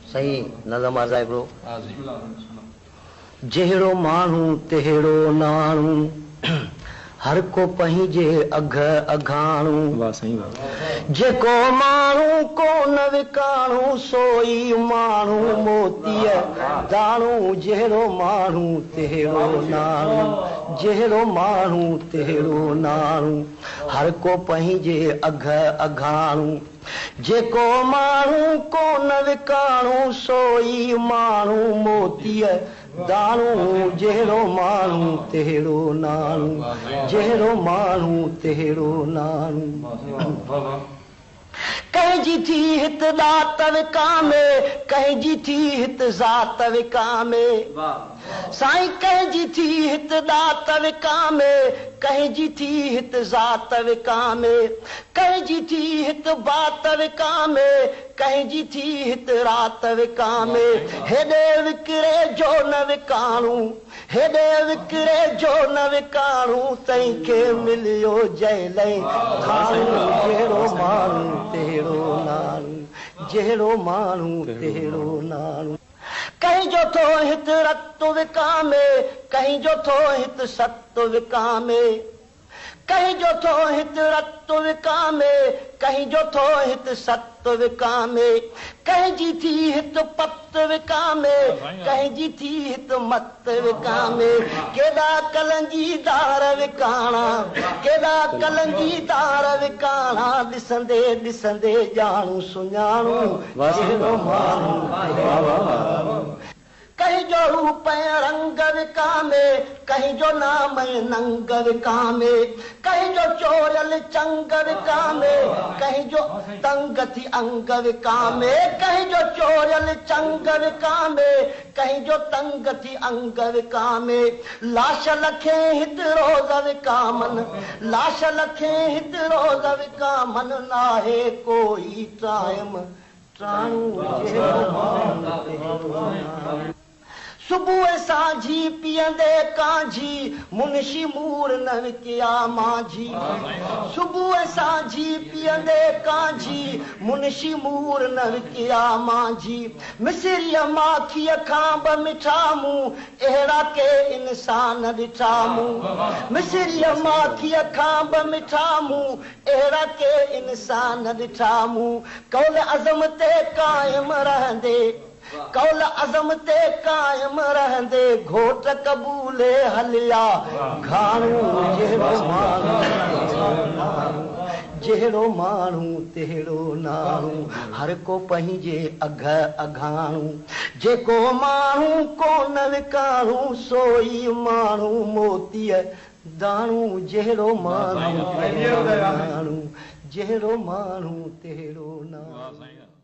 सही नज़म आज़ाए ब्रो। जहिड़ो माण्हू तहिड़ो नाणू, हर को पंहिंजे अघ अघाणू। वाह सही वाह। जेको माण्हू कोन विकाणू सोई माण्हू मोतीअ दाणू। जहिड़ो माण्हू तहिड़ो नाणू, जहिड़ो माण्हू तहिड़ो नाणू, हर को पंहिंजे अघ अघाणू। जेको माण्हू कोन विकाणू सोई माण्हू मोतीअ दाणू। जहिड़ो माण्हू तहिड़ो नाणू, जहिड़ो माण्हू तहिड़ो नाणू। कंहिंजी थी हित ॾात विकामे, कंहिंजी थी हित ज़ात विकामे। साईं कंहिंजी थी हित ॾात विकामे, कंहिंजी थी हित ज़ात विकामे। कंहिंजी थी हित बात विकामे, कंहिंजी थी हित रात विकामे। हेॾे विकिरे जो न विकाणू, हेॾे विकिरे जो न विकाणू, तंहिंखे मिलियो जैलई थाणू। जहिड़ो माण्हू तहिड़ो नाणू, जहिड़ो माण्हू तहिड़ो नाणू। कंहिंजो थो हित रत विकामे, कंहिंजो थो हित सत विकामे। कंहिंजो थो हित रत विकामे, कंहिंजो थो हित सत विकामे। कंहिंजी थी हित पत विकामे, कंहिंजी थी हित मत विकामे। केॾा कलंजीदार विकाणा, केॾा कलंजीदार विकाणा, ॾिसंदे ॾिसंदे ॼाणू सुञाणू। जहिड़ो माण्हू कंहिंजो रूप रंग विकामे, कंहिंजो नाम नंग विकामे। कंहिंजो चोरियल चंग विकामे, कंहिंजो तंग थी अंग विकामे। कंहिंजो चोरियल चंग विकामे, कंहिंजो तंग थी अंग विकामे। लाश लखे हित रोज़ विकामन, लाश लखे हित रोज़ विकामन, नाहे कोई टाइम टाणू। सुबुह साझी पीअंदे कांझी, मुंशी मूर न विकिया माझी। सुबुह साझी पीअंदे कांझी, मुंशी मूर न विकिया माझी। मिसरीअ माखीअ खां बि मिठा मूं, अहिड़ा के इंसान ॾिठा मूं। मिसरीअ माखीअ खां बि मिठा मूं, अहिड़ा के इंसान ॾिठा मूं। कौल अज़म ते क़ाइम रहंदे, कौल अज़म ते क़ाइम रहंदे, घोट क़बूले हलिया घाणू। जहिड़ो माण्हू जहिड़ो माण्हू तहिड़ो नाणू, हर को पंहिंजे अघ अघाणू। जेको माण्हू कोन विकाणू सोई माण्हू मोतीअ दाणू। जहिड़ो माण्हू तहिड़ो नाणू, जहिड़ो माण्हू तहिड़ो नाणू।